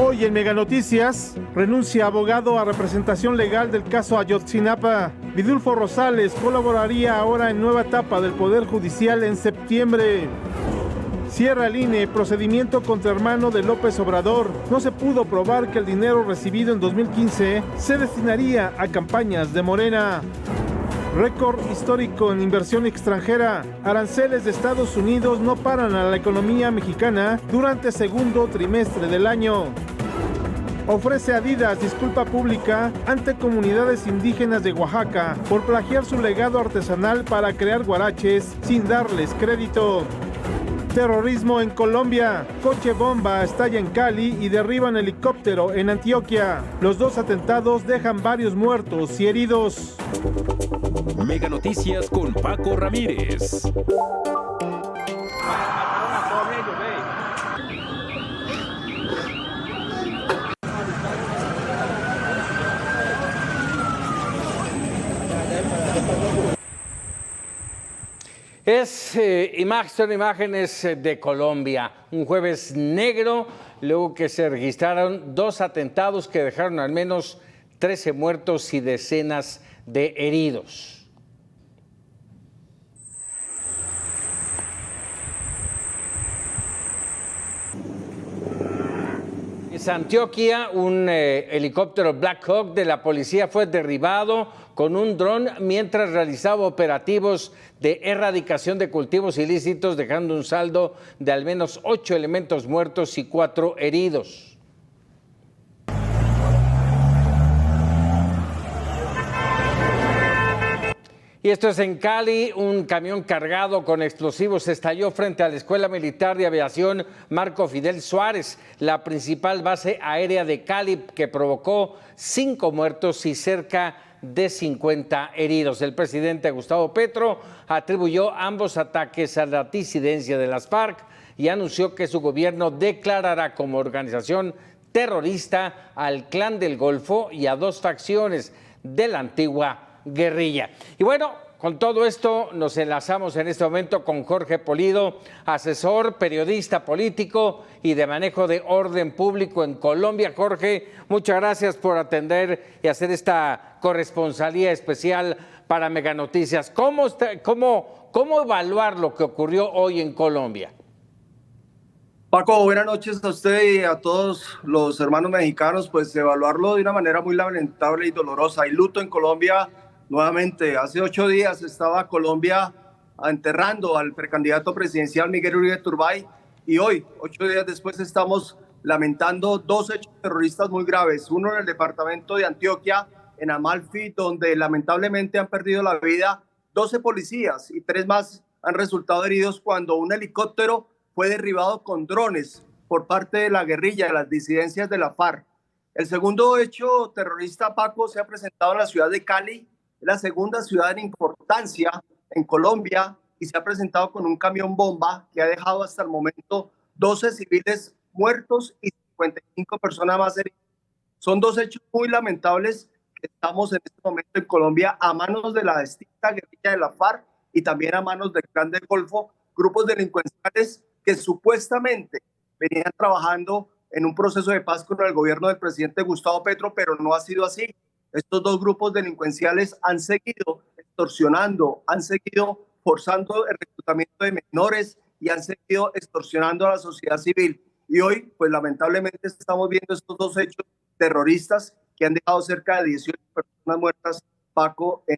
Hoy en Mega Noticias, renuncia abogado a representación legal del caso Ayotzinapa. Vidulfo Rosales colaboraría ahora en nueva etapa del Poder Judicial en septiembre. Cierra el INE procedimiento contra hermano de López Obrador. No se pudo probar que el dinero recibido en 2015 se destinaría a campañas de Morena. Récord histórico en inversión extranjera. Aranceles de Estados Unidos no paran a la economía mexicana durante segundo trimestre del año. Ofrece Adidas disculpa pública ante comunidades indígenas de Oaxaca por plagiar su legado artesanal para crear guaraches sin darles crédito. Terrorismo en Colombia. Coche bomba estalla en Cali y derriban helicóptero en Antioquia. Los dos atentados dejan varios muertos y heridos. Mega Noticias con Paco Ramírez. Son imágenes de Colombia, un jueves negro, luego que se registraron dos atentados que dejaron al menos 13 muertos y decenas de heridos. En Antioquia, un helicóptero Black Hawk de la policía fue derribado con un dron mientras realizaba operativos de erradicación de cultivos ilícitos, dejando un saldo de al menos 8 elementos muertos y 4 heridos. Y esto es en Cali. Un camión cargado con explosivos estalló frente a la Escuela Militar de Aviación Marco Fidel Suárez, la principal base aérea de Cali, que provocó 5 muertos y cerca de 50 heridos. El presidente Gustavo Petro atribuyó ambos ataques a la disidencia de las FARC y anunció que su gobierno declarará como organización terrorista al Clan del Golfo y a 2 facciones de la antigua guerrilla. Y bueno, con todo esto nos enlazamos en este momento con Jorge Polido, asesor, periodista político y de manejo de orden público en Colombia. Jorge, muchas gracias por atender y hacer esta corresponsalía especial para Mega Noticias. ¿Cómo evaluar lo que ocurrió hoy en Colombia? Paco, buenas noches a usted y a todos los hermanos mexicanos. Pues evaluarlo de una manera muy lamentable y dolorosa. Hay luto en Colombia. Nuevamente, hace 8 días estaba Colombia enterrando al precandidato presidencial Miguel Uribe Turbay y hoy, 8 días después, estamos lamentando 2 hechos terroristas muy graves. Uno en el departamento de Antioquia, en Amalfi, donde lamentablemente han perdido la vida 12 policías y 3 más han resultado heridos cuando un helicóptero fue derribado con drones por parte de la guerrilla, de las disidencias de la FARC. El segundo hecho terrorista, Paco, se ha presentado en la ciudad de Cali, la segunda ciudad en importancia en Colombia, y se ha presentado con un camión bomba que ha dejado hasta el momento 12 civiles muertos y 55 personas más heridas. Son 2 hechos muy lamentables que estamos en este momento en Colombia a manos de la extinta guerrilla de la FARC y también a manos del Clan del Golfo, grupos delincuenciales que supuestamente venían trabajando en un proceso de paz con el gobierno del presidente Gustavo Petro, pero no ha sido así. Estos 2 grupos delincuenciales han seguido extorsionando, han seguido forzando el reclutamiento de menores y han seguido extorsionando a la sociedad civil. Y hoy, pues lamentablemente estamos viendo estos 2 hechos terroristas que han dejado cerca de 18 personas muertas, Paco, en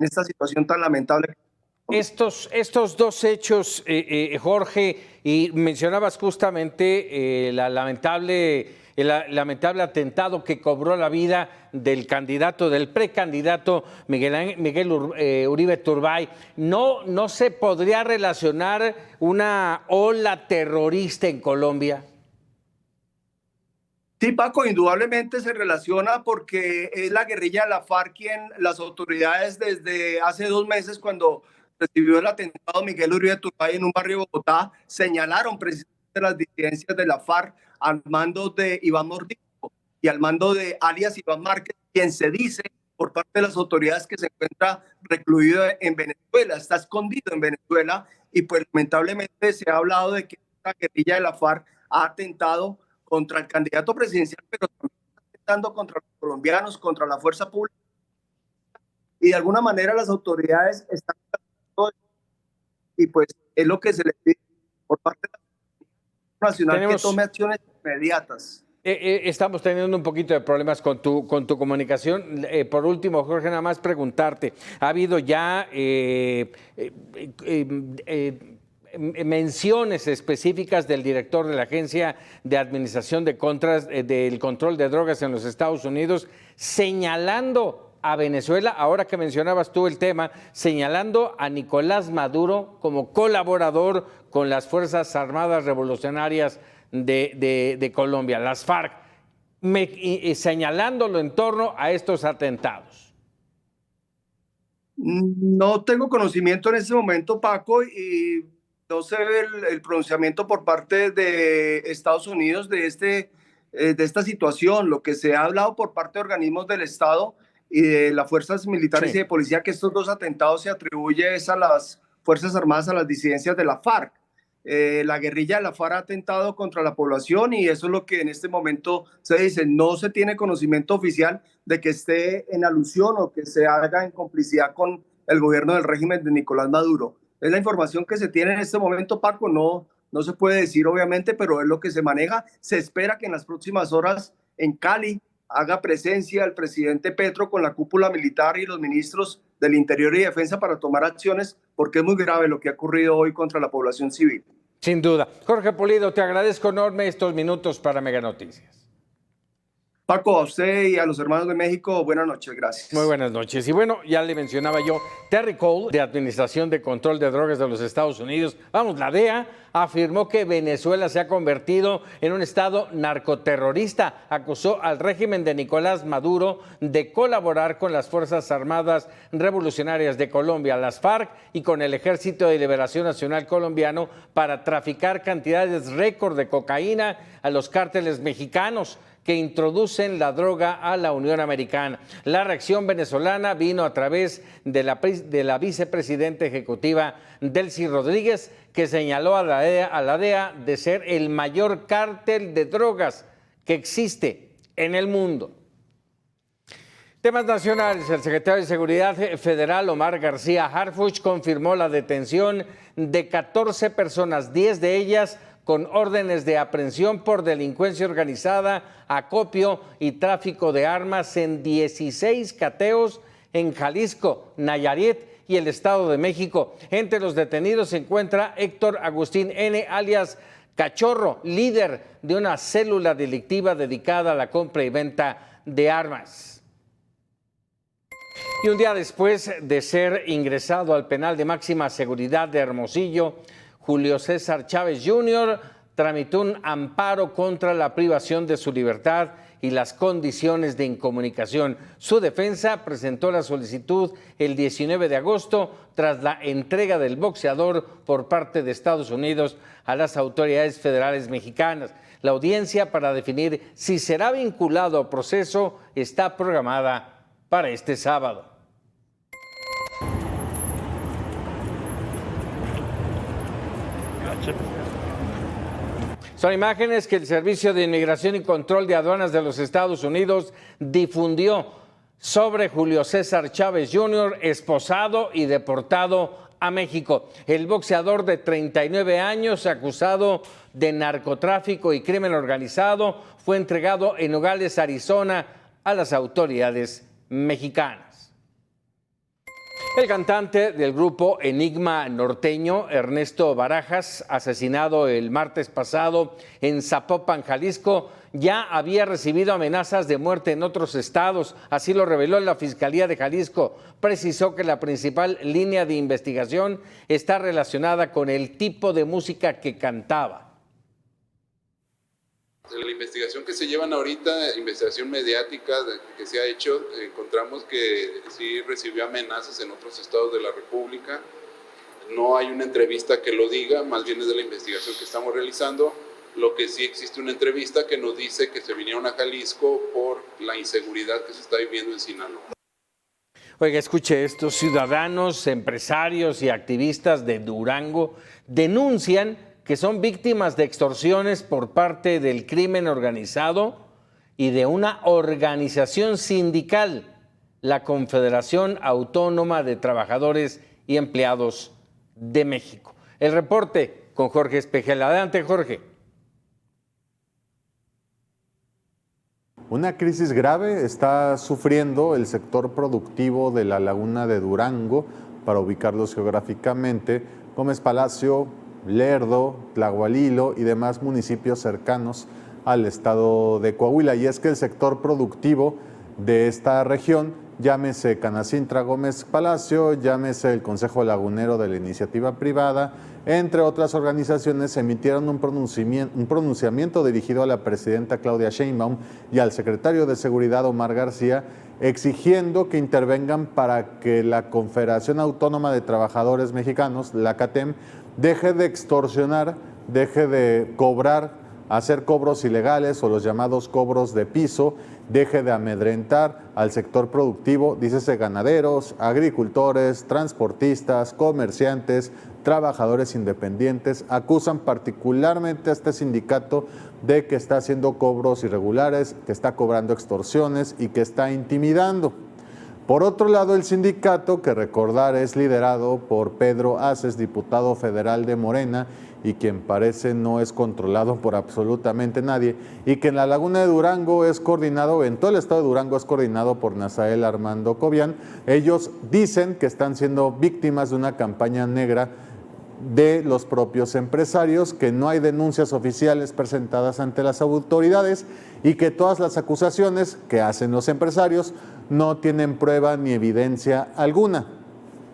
esta situación tan lamentable. Estos 2 hechos, Jorge, y mencionabas justamente el lamentable atentado que cobró la vida del precandidato Miguel Uribe Turbay. ¿No se podría relacionar una ola terrorista en Colombia? Sí, Paco, indudablemente se relaciona porque es la guerrilla de la FARC quien las autoridades desde hace 2 meses, cuando recibió el atentado Miguel Uribe Turbay en un barrio de Bogotá, señalaron precisamente las disidencias de la FARC al mando de Iván Mordisco y al mando de alias Iván Márquez, quien se dice por parte de las autoridades que se encuentra recluido en Venezuela, está escondido en Venezuela, y pues lamentablemente se ha hablado de que la guerrilla de la FARC ha atentado contra el candidato presidencial, pero también está atentando contra los colombianos, contra la fuerza pública. Y de alguna manera las autoridades están y pues es lo que se le pide por parte de la nacional que tome acciones inmediatas. Estamos teniendo un poquito de problemas con tu comunicación. Por último, Jorge, nada más preguntarte, ¿ha habido ya menciones específicas del director de la Agencia de Administración de del Control de Drogas en los Estados Unidos señalando a Venezuela, ahora que mencionabas tú el tema, señalando a Nicolás Maduro como colaborador con las Fuerzas Armadas Revolucionarias de Colombia, las FARC, señalándolo en torno a estos atentados? No tengo conocimiento en este momento, Paco, y no sé el pronunciamiento por parte de Estados Unidos de esta situación. Lo que se ha hablado por parte de organismos del Estado y de las fuerzas militares y de policía, que estos dos atentados se atribuyen a las Fuerzas Armadas, a las disidencias de la FARC. La guerrilla de la FARC ha atentado contra la población y eso es lo que en este momento se dice. No se tiene conocimiento oficial de que esté en alusión o que se haga en complicidad con el gobierno del régimen de Nicolás Maduro. Es la información que se tiene en este momento, Paco. No se puede decir obviamente, pero es lo que se maneja. Se espera que en las próximas horas en Cali haga presencia el presidente Petro con la cúpula militar y los ministros del Interior y Defensa para tomar acciones, porque es muy grave lo que ha ocurrido hoy contra la población civil. Sin duda. Jorge Pulido, te agradezco enorme estos minutos para Mega Noticias. Paco, a usted y a los hermanos de México, buenas noches, gracias. Muy buenas noches. Y bueno, ya le mencionaba yo, Terry Cole, de Administración de Control de Drogas de los Estados Unidos, la DEA, afirmó que Venezuela se ha convertido en un estado narcoterrorista. Acusó al régimen de Nicolás Maduro de colaborar con las Fuerzas Armadas Revolucionarias de Colombia, las FARC, y con el Ejército de Liberación Nacional colombiano para traficar cantidades récord de cocaína a los cárteles mexicanos que introducen la droga a la Unión Americana. La reacción venezolana vino a través de la vicepresidenta ejecutiva Delcy Rodríguez, que señaló a la DEA de ser el mayor cártel de drogas que existe en el mundo. Temas nacionales. El secretario de Seguridad Federal, Omar García Harfuch, confirmó la detención de 14 personas, 10 de ellas con órdenes de aprehensión por delincuencia organizada, acopio y tráfico de armas en 16 cateos en Jalisco, Nayarit y el Estado de México. Entre los detenidos se encuentra Héctor Agustín N., alias Cachorro, líder de una célula delictiva dedicada a la compra y venta de armas. Y un día después de ser ingresado al penal de máxima seguridad de Hermosillo, Julio César Chávez Jr. tramitó un amparo contra la privación de su libertad y las condiciones de incomunicación. Su defensa presentó la solicitud el 19 de agosto tras la entrega del boxeador por parte de Estados Unidos a las autoridades federales mexicanas. La audiencia para definir si será vinculado a proceso está programada para este sábado. Son imágenes que el Servicio de Inmigración y Control de Aduanas de los Estados Unidos difundió sobre Julio César Chávez Jr., esposado y deportado a México. El boxeador de 39 años, acusado de narcotráfico y crimen organizado, fue entregado en Nogales, Arizona, a las autoridades mexicanas. El cantante del grupo Enigma norteño, Ernesto Barajas, asesinado el martes pasado en Zapopan, Jalisco, ya había recibido amenazas de muerte en otros estados. Así lo reveló la Fiscalía de Jalisco. Precisó que la principal línea de investigación está relacionada con el tipo de música que cantaba. En la investigación que se llevan ahorita, investigación mediática que se ha hecho, encontramos que sí recibió amenazas en otros estados de la República. No hay una entrevista que lo diga, más bien es de la investigación que estamos realizando. Lo que sí existe una entrevista que nos dice que se vinieron a Jalisco por la inseguridad que se está viviendo en Sinaloa. Oiga, escuche esto, ciudadanos, empresarios y activistas de Durango denuncian que son víctimas de extorsiones por parte del crimen organizado y de una organización sindical, la Confederación Autónoma de Trabajadores y Empleados de México. El reporte con Jorge Espejel. Adelante, Jorge. Una crisis grave está sufriendo el sector productivo de la laguna de Durango. Para ubicarlos geográficamente, Gómez Palacio, Lerdo, Tlahualilo y demás municipios cercanos al estado de Coahuila. Y es que el sector productivo de esta región, llámese Canacintra Gómez Palacio, llámese el Consejo Lagunero de la Iniciativa Privada, entre otras organizaciones, emitieron un pronunciamiento dirigido a la presidenta Claudia Sheinbaum y al secretario de Seguridad Omar García, exigiendo que intervengan para que la Confederación Autónoma de Trabajadores Mexicanos, la CATEM, deje de extorsionar, deje de hacer cobros ilegales o los llamados cobros de piso, deje de amedrentar al sector productivo, dícese ganaderos, agricultores, transportistas, comerciantes, trabajadores independientes. Acusan particularmente a este sindicato de que está haciendo cobros irregulares, que está cobrando extorsiones y que está intimidando. Por otro lado, el sindicato, que recordar es liderado por Pedro Aces, diputado federal de Morena, y quien parece no es controlado por absolutamente nadie, y que en la laguna de Durango es coordinado, en todo el estado de Durango es coordinado por Nazael Armando Cobian. Ellos dicen que están siendo víctimas de una campaña negra de los propios empresarios, que no hay denuncias oficiales presentadas ante las autoridades y que todas las acusaciones que hacen los empresarios no tienen prueba ni evidencia alguna.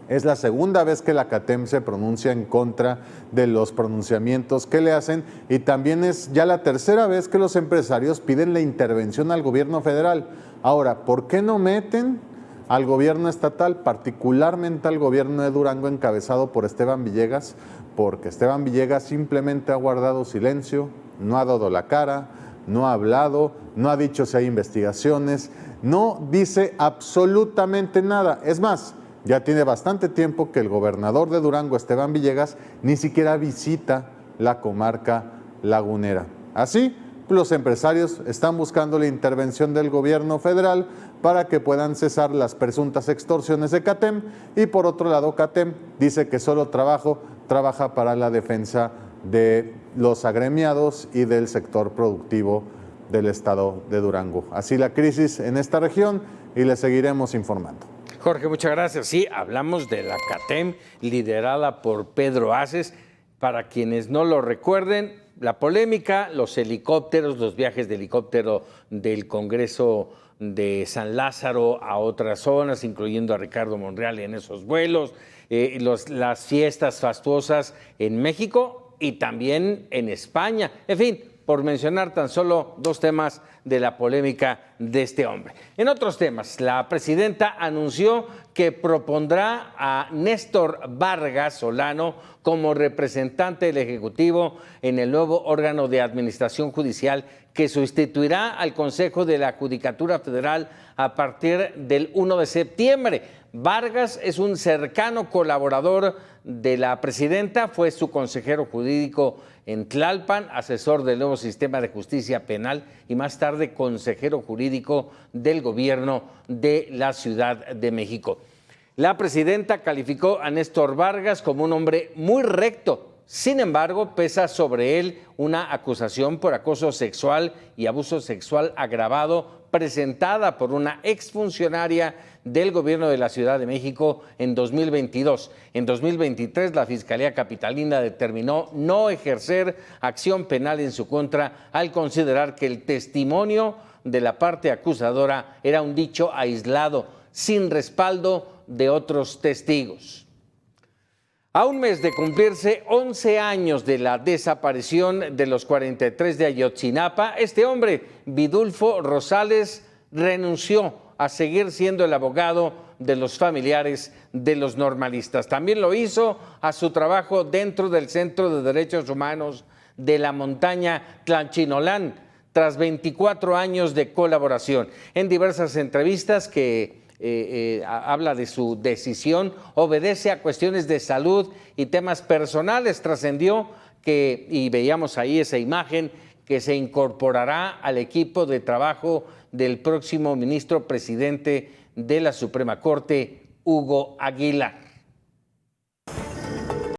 Es la segunda vez que la CATEM se pronuncia en contra de los pronunciamientos que le hacen y también es ya la tercera vez que los empresarios piden la intervención al gobierno federal. Ahora, ¿por qué no meten al gobierno estatal, particularmente al gobierno de Durango encabezado por Esteban Villegas? Porque Esteban Villegas simplemente ha guardado silencio, no ha dado la cara, no ha hablado, no ha dicho si hay investigaciones, no dice absolutamente nada. Es más, ya tiene bastante tiempo que el gobernador de Durango, Esteban Villegas, ni siquiera visita la comarca lagunera. Así, los empresarios están buscando la intervención del gobierno federal para que puedan cesar las presuntas extorsiones de CATEM y por otro lado CATEM dice que solo trabaja para la defensa de los agremiados y del sector productivo del estado de Durango. Así la crisis en esta región y le seguiremos informando. Jorge, muchas gracias. Sí, hablamos de la CATEM liderada por Pedro Aces. Para quienes no lo recuerden, la polémica, los helicópteros, los viajes de helicóptero del Congreso de San Lázaro a otras zonas, incluyendo a Ricardo Monreal en esos vuelos, las fiestas fastuosas en México y también en España. En fin, por mencionar tan solo dos temas de la polémica de este hombre. En otros temas, la presidenta anunció que propondrá a Néstor Vargas Solano como representante del Ejecutivo en el nuevo órgano de administración judicial que sustituirá al Consejo de la Judicatura Federal a partir del 1 de septiembre. Vargas es un cercano colaborador de la presidenta, fue su consejero jurídico en Tlalpan, asesor del nuevo sistema de justicia penal y más tarde consejero jurídico del gobierno de la Ciudad de México. La presidenta calificó a Néstor Vargas como un hombre muy recto. Sin embargo, pesa sobre él una acusación por acoso sexual y abuso sexual agravado presentada por una exfuncionaria del gobierno de la Ciudad de México en 2022. En 2023, la Fiscalía Capitalina determinó no ejercer acción penal en su contra al considerar que el testimonio de la parte acusadora era un dicho aislado, sin respaldo de otros testigos. A un mes de cumplirse 11 años de la desaparición de los 43 de Ayotzinapa, este hombre, Vidulfo Rosales, renunció a seguir siendo el abogado de los familiares de los normalistas. También lo hizo a su trabajo dentro del Centro de Derechos Humanos de la montaña Tlanchinolán, tras 24 años de colaboración. En diversas entrevistas que habla de su decisión, obedece a cuestiones de salud y temas personales. Trascendió y veíamos ahí esa imagen, que se incorporará al equipo de trabajo del próximo ministro presidente de la Suprema Corte, Hugo Aguilar.